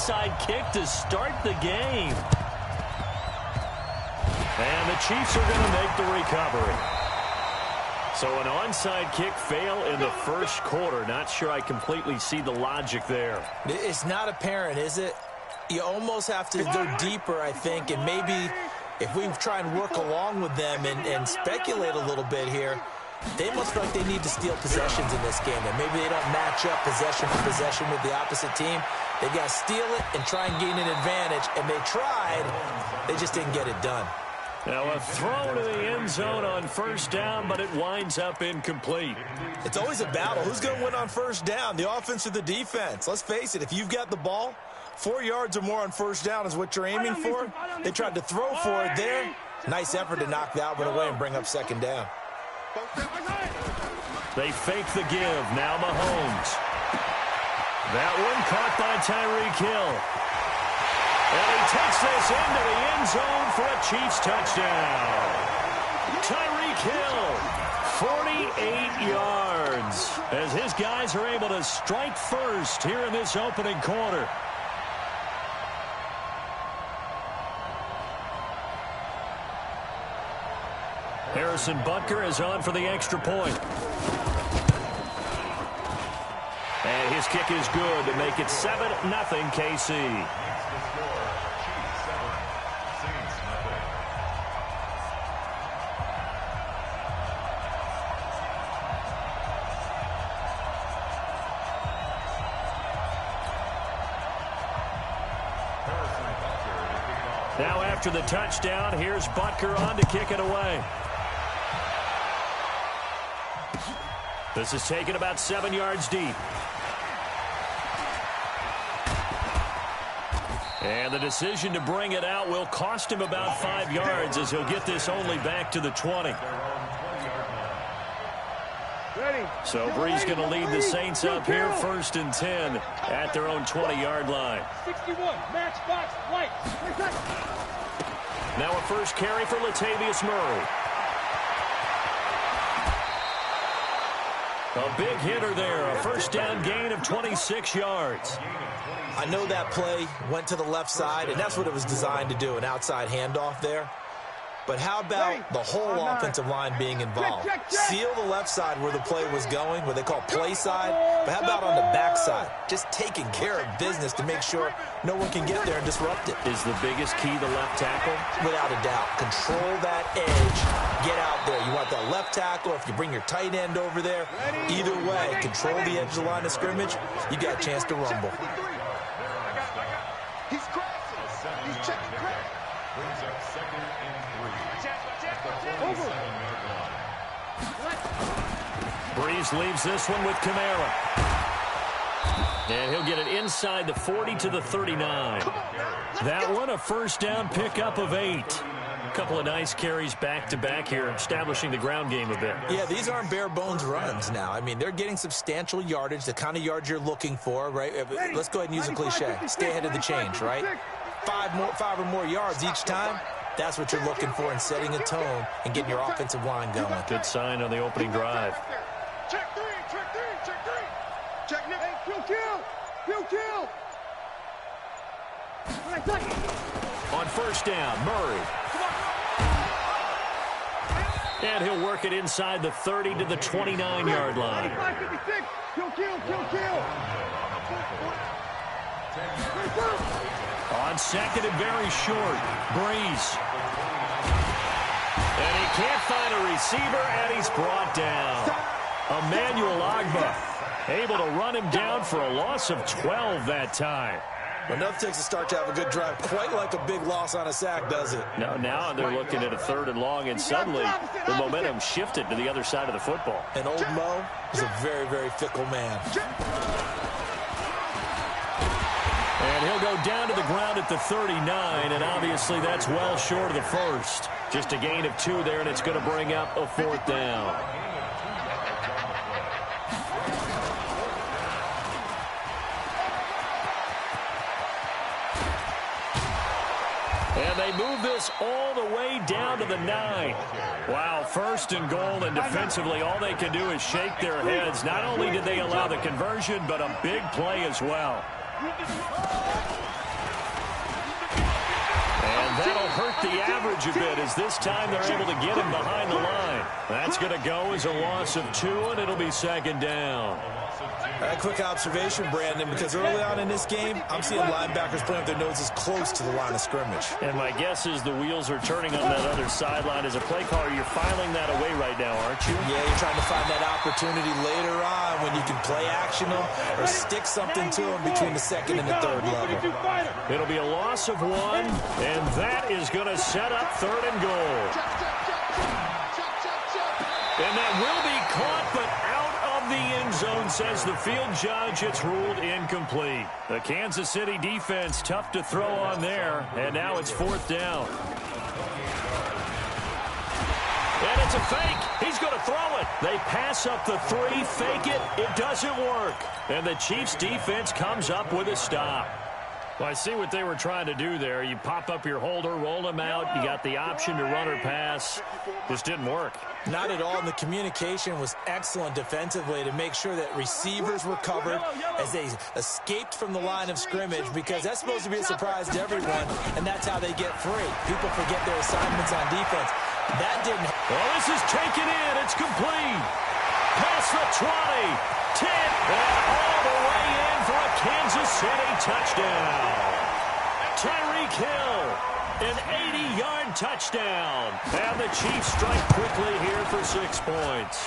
onside kick to start the game. And the Chiefs are going to make the recovery. So an onside kick fail in the first quarter. Not sure I completely see the logic there. It's not apparent, is it? You almost have to go deeper, I think, and maybe if we try and work along with them and speculate a little bit here, they must feel like they need to steal possessions in this game, and maybe they don't match up possession for possession with the opposite team. They got to steal it and try and gain an advantage, and they tried. They just didn't get it done. Now a throw to the end zone on first down, but it winds up incomplete. It's always a battle. Who's going to win on first down, the offense or the defense? Let's face it, if you've got the ball, 4 yards or more on first down is what you're aiming for. They tried to throw for it there. Nice effort to knock that one away and bring up second down. They fake the give. Now Mahomes. That one caught by Tyreek Hill. And he takes this into the end zone for a Chiefs touchdown. Tyreek Hill, 48 yards, as his guys are able to strike first here in this opening quarter. Harrison Butker is on for the extra point. And his kick is good to make it 7-0 KC. Now after the touchdown, here's Butker on to kick it away. This is taken about 7 yards deep. And the decision to bring it out will cost him about 5 yards as he'll get this only back to the 20. So Brees going to lead the Saints up here 1st and 10 at their own 20-yard line. 61, match box, white. Now a first carry for Latavius Murray. A big hitter there, a first down gain of 26 yards. I know that play went to the left side, and that's what it was designed to do, an outside handoff there. But how about the whole offensive line being involved? Seal the left side where the play was going, what they call play side. But how about on the back side? Just taking care of business to make sure no one can get there and disrupt it. Is the biggest key the left tackle? Without a doubt. Control that edge. Get out there. You want the left tackle, if you bring your tight end over there. Either way, control the edge of the line of scrimmage. You got a chance to rumble. He's crossing. He's checking crack. Brings up 2nd and 3. Over. Brees leaves this one with Kamara. And he'll get it inside the 40 to the 39. That one a first down pickup of 8. A couple of nice carries back-to-back here, establishing the ground game a bit. Yeah, these aren't bare-bones runs now. I mean, they're getting substantial yardage, the kind of yards you're looking for, right? Let's go ahead and use a cliche. Stay ahead of the change, right? 5 or more yards each time. That's what you're looking for in setting a tone and getting your offensive line going. Good sign on the opening drive. Check 3, check 3, check 3. Check now. Hey, kill. On first down, Murray. And he'll work it inside the 30 to the 29-yard line. 556. Kill. On second and very short, Brees. And he can't find a receiver, and he's brought down. Emmanuel Ogbah able to run him down for a loss of 12 that time. Enough takes a start to have a good drive. Quite like a big loss on a sack, does it? Now they're looking at a 3rd and long, and suddenly the momentum shifted to the other side of the football. And old Mo is a very, very fickle man. And he'll go down to the ground at the 39, and obviously that's well short of the first. Just a gain of 2 there, and it's going to bring up a 4th down. And they move this all the way down to the 9. Wow, 1st and goal, and defensively all they can do is shake their heads. Not only did they allow the conversion, but a big play as well. hurt the average a bit as this time they're able to get him behind the line. That's going to go as a loss of 2, and it'll be second down. A quick observation, Brandon, because early on in this game, I'm seeing linebackers playing with their noses close to the line of scrimmage. And my guess is the wheels are turning on that other sideline. As a play caller, you're filing that away right now, aren't you? Yeah, you're trying to find that opportunity later on when you can play action them or stick something to them between the second and the third level. It'll be a loss of 1, and that is going to set up 3rd and goal. And that will be caught, but out of the end zone, says the field judge. It's ruled incomplete. The Kansas City defense, tough to throw on there, and now it's 4th down. And it's a fake. He's going to throw it. They pass up the 3, fake it. It doesn't work. And the Chiefs defense comes up with a stop. Well, I see what they were trying to do there. You pop up your holder, roll them out. You got the option to run or pass. Just didn't work. Not at all. And the communication was excellent defensively to make sure that receivers were covered as they escaped from the line of scrimmage, because that's supposed to be a surprise to everyone, and that's how they get free. People forget their assignments on defense. That didn't. Well, this is taken in. It's complete. Past the 20, 10, and all the way in for a Kansas City touchdown. Tyreek Hill, an 80-yard touchdown. And the Chiefs strike quickly here for 6 points.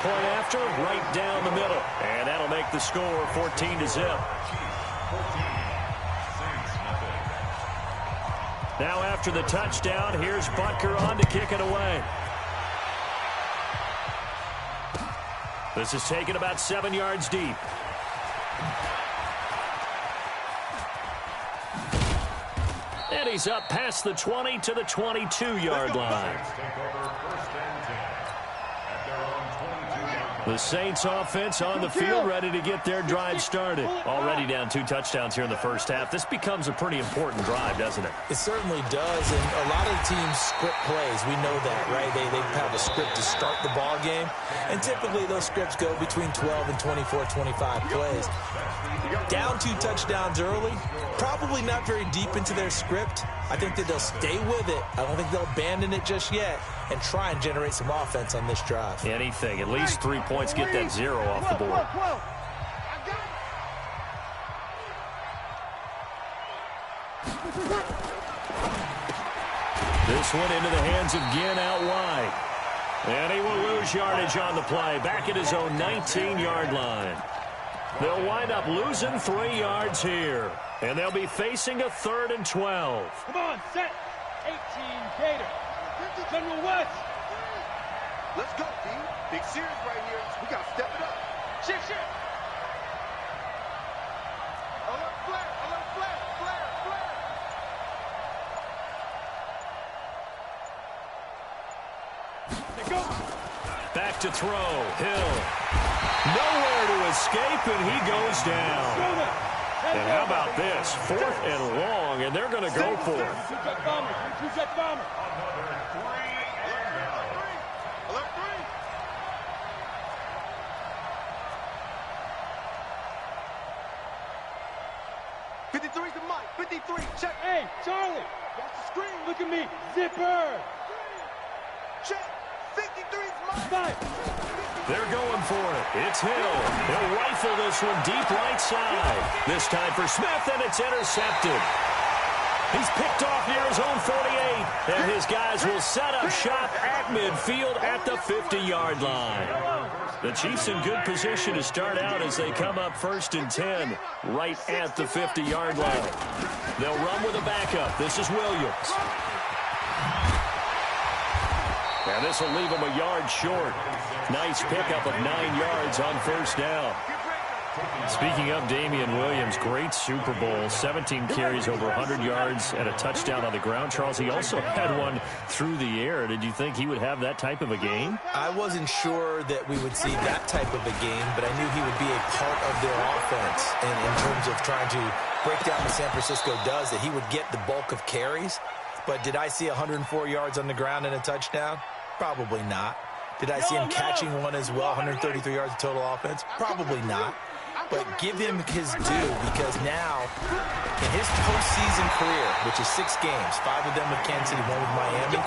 Point after, right down the middle. And that'll make the score 14-0. Now after the touchdown, here's Butker on to kick it away. This is taken about 7 yards deep. And he's up past the 20 to the 22-yard line. The Saints offense on the field, ready to get their drive started. Already down 2 touchdowns here in the first half. This becomes a pretty important drive, doesn't it? It certainly does, and a lot of teams script plays. We know that, right? They have a script to start the ball game, and typically those scripts go between 12 and 24, 25 plays. Down 2 touchdowns early, probably not very deep into their script. I think that they'll stay with it. I don't think they'll abandon it just yet and try and generate some offense on this drive. Anything, at least 3 points, get that 0 off the board. This one into the hands of Ginn out wide. And he will lose yardage on the play, back at his own 19-yard line. They'll wind up losing 3 yards here. And they'll be facing a 3rd and 12. Come on, set. 18 Gator. General West. Let's go, D. Big series right here. We got to step it up. Shift. Alert flare. They go. Back to throw. Hill. Nowhere to escape, and he goes down. And how about this? 4th and long, and they're going to go for it. Two-jet bomber. Alert 3. 53's the mic. 53, check. Hey, Charlie. Watch the screen. Look at me. Zipper. Check. 53's mic. They're going for it. It's Hill. He'll rifle this one deep right side. This time for Smith, and it's intercepted. He's picked off near his own 48. And his guys will set up shop at midfield at the 50-yard line. The Chiefs in good position to start out as they come up 1st and 10 right at the 50-yard line. They'll run with a backup. This is Williams. And this will leave him a yard short. Nice pickup of 9 yards on 1st down. Speaking of Damian Williams, great Super Bowl. 17 carries, over 100 yards, and a touchdown on the ground. Charles, he also had one through the air. Did you think he would have that type of a game? I wasn't sure that we would see that type of a game, but I knew he would be a part of their offense in terms of trying to break down what San Francisco does, that he would get the bulk of carries. But did I see 104 yards on the ground and a touchdown? Probably not. Did I see him catching one as well, 133 yards of total offense? Probably not. But give him his due, because now In his postseason career, which is 6 games, 5 of them with Kansas City, 1 with Miami,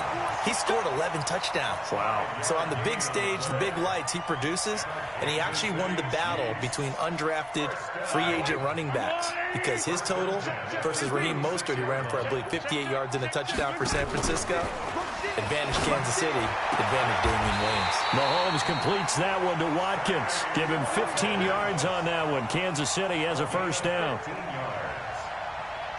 he scored 11 touchdowns. Wow. So on the big stage, the big lights, he produces, and he actually won the battle between undrafted free agent running backs because his total versus Raheem Mostert, who ran for, I believe, 58 yards and a touchdown for San Francisco. Advantage Kansas City, advantage Damian Williams. Mahomes completes that one to Watkins. Give him 15 yards on that one. Kansas City has a first down.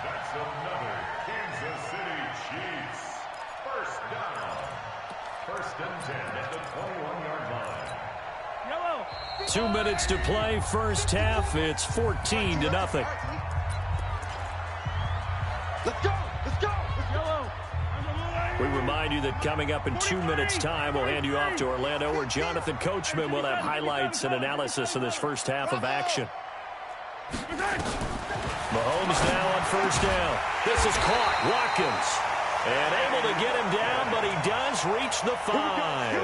That's another Kansas City Chiefs. First down. First and 10 at the 21-yard line. 2 minutes to play, first half. It's 14-0. Let's go! Let's go! Yellow! We remind you that coming up in 2 minutes' time, we'll hand you off to Orlando, where Jonathan Coachman will have highlights and analysis of this first half of action. Mahomes now on first down. This is caught. Watkins. And able to get him down, but he does reach the 5.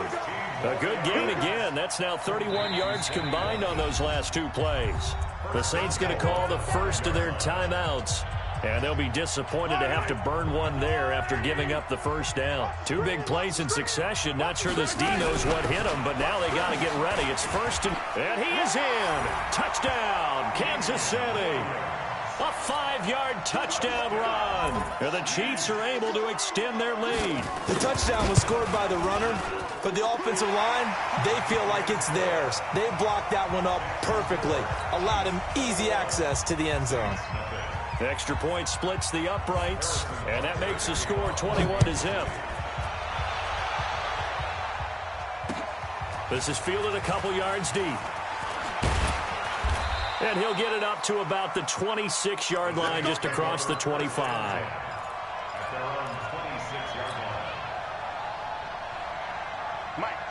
A good gain again. That's now 31 yards combined on those last 2 plays. The Saints going to call the first of their timeouts. And they'll be disappointed to have to burn one there after giving up the first down. 2 big plays in succession. Not sure this D knows what hit him, but now they got to get ready. It's first and he is in. Touchdown, Kansas City. A 5-yard touchdown run. And the Chiefs are able to extend their lead. The touchdown was scored by the runner, but the offensive line, they feel like it's theirs. They blocked that one up perfectly. Allowed him easy access to the end zone. Extra point splits the uprights, and that makes the score 21-0. This is fielded a couple yards deep. And he'll get it up to about the 26-yard line, just across the 25.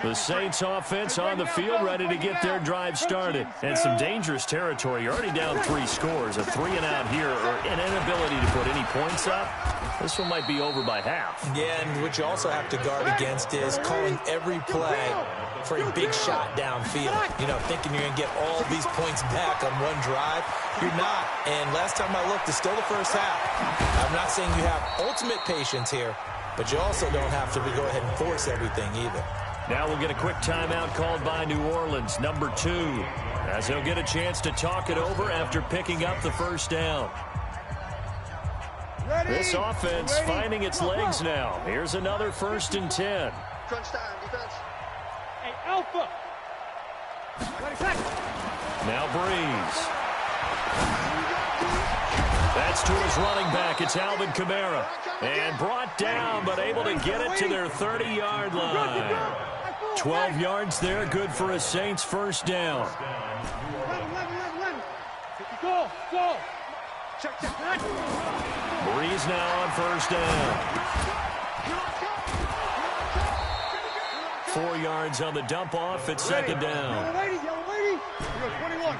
The Saints offense on the field, ready to get their drive started. And some dangerous territory. You're already down 3 scores. A 3-and-out here, or an inability to put any points up. This one might be over by half. Yeah, and what you also have to guard against is calling every play for a big shot downfield. You know, thinking you're going to get all these points back on one drive. You're not. And last time I looked, it's still the first half. I'm not saying you have ultimate patience here, but you also don't have to go ahead and force everything either. Now we'll get a quick timeout called by New Orleans, number 2, as they'll get a chance to talk it over after picking up the first down. This offense finding its legs now. Here's another first and 10. Crunch time, defense. Hey, Alpha. Now Breeze. That's to his running back. It's Alvin Kamara. And brought down, but able to get it to their 30-yard line. 12 yards there, good for a Saints first down. 11. Go. Check. Breeze now on first down. 4 yards on the dump off. It's second down. Yellow lady. Here goes 21.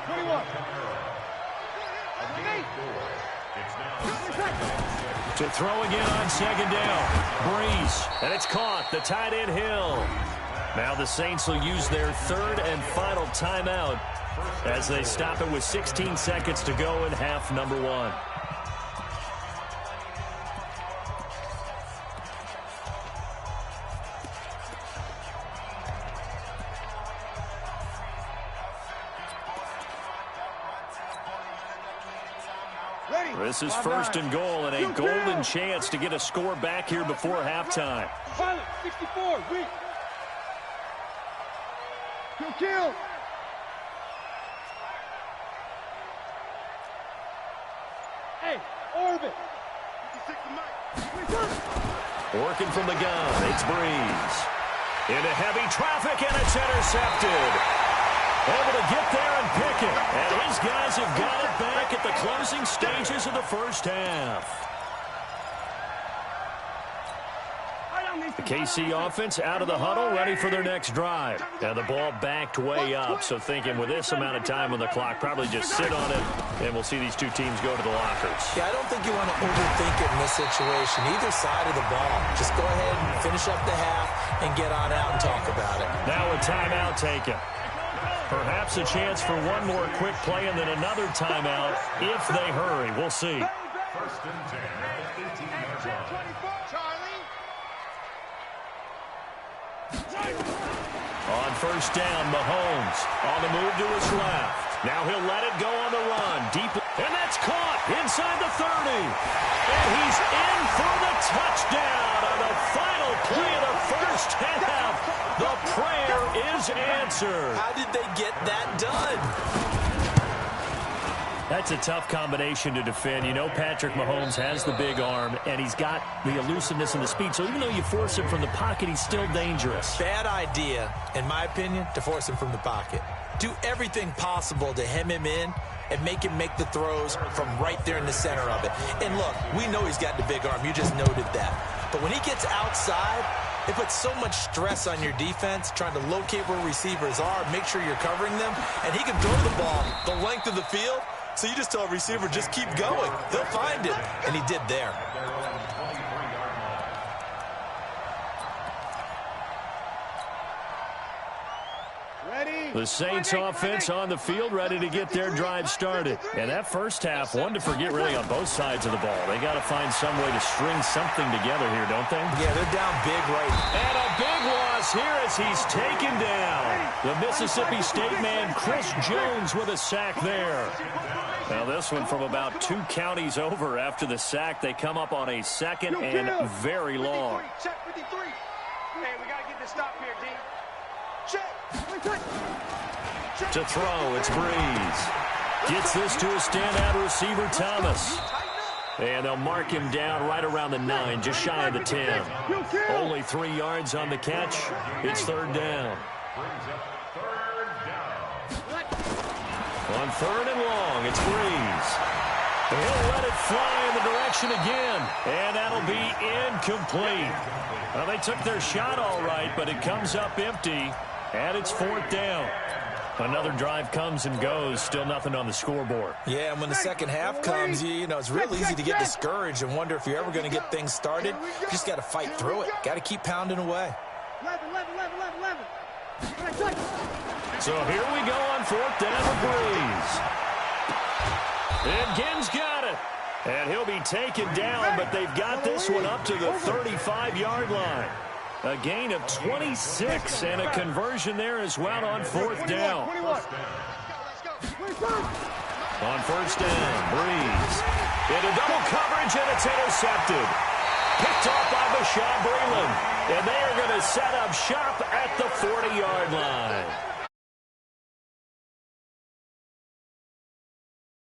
To throw again on second down. Breeze. And it's caught. The tight end Hill. Now the Saints will use their 3rd and final timeout as they stop it with 16 seconds to go in half number 1. This is first and goal and a golden chance to get a score back here before halftime. Pilot, 64, weak. Kill. Hey, orbit. Working from the gun, it's Breeze. Into heavy traffic, and it's intercepted. Able to get there and pick it. And his guys have got it back at the closing stages of the first half. The KC offense out of the huddle, ready for their next drive. And the ball backed way up, so thinking with this amount of time on the clock, probably just sit on it, and we'll see these two teams go to the lockers. Yeah, I don't think you want to overthink it in this situation. Either side of the ball. Just go ahead and finish up the half and get on out and talk about it. Now a timeout taken. Perhaps a chance for one more quick play and then another timeout if they hurry. We'll see. First and 10 at the 18-yard line. Charlie. On first down, Mahomes on the move to his left. Now he'll let it go on the run. Deep, and that's caught inside the 30. And he's in for the touchdown on the final play of the first half. The prayer is answered. How did they get that done? That's a tough combination to defend. You know Patrick Mahomes has the big arm, and he's got the elusiveness and the speed. So even though you force him from the pocket, he's still dangerous. Bad idea, in my opinion, to force him from the pocket. Do everything possible to hem him in and make him make the throws from right there in the center of it. And look, we know he's got the big arm. You just noted that. But when he gets outside, it puts so much stress on your defense trying to locate where receivers are, make sure you're covering them, and he can throw the ball the length of the field. So you just tell a receiver, just keep going. They'll find it. And he did there. The Saints offense on the field, ready to get their drive started. And that first half, one to forget really on both sides of the ball. They got to find some way to string something together here, don't they? Yeah, they're down big right now. And a big loss here as he's taken down. The Mississippi State man, Chris Jones, with a sack there. Now this one from about 2 counties over after the sack. They come up on a second and very long. Check 53. Hey, we got to get this stop here, D. Check. To throw, it's Breeze. Gets this to a standout receiver, Thomas. And they'll mark him down right around the 9, just shy of the 10. Only 3 yards on the catch. It's third down. On third and long, it's Breeze. He'll let it fly in the direction again, and that'll be incomplete. Well, they took their shot all right, but it comes up empty, and it's fourth down. Another drive comes and goes, still nothing on the scoreboard. Yeah, and when the second half comes, you know, it's real easy to get discouraged and wonder if you're ever going to get things started. You just got to fight through it. Got to keep pounding away. 11. So here we go on fourth down with Breeze. And Ginn's got it. And he'll be taken down, but they've got this one up to the 35-yard line. A gain of 26 and a conversion there as well on fourth down. On first down, Breeze. Into double coverage, and it's intercepted. Picked off by Bashaud Breeland. And they are going to set up shop at the 40-yard line.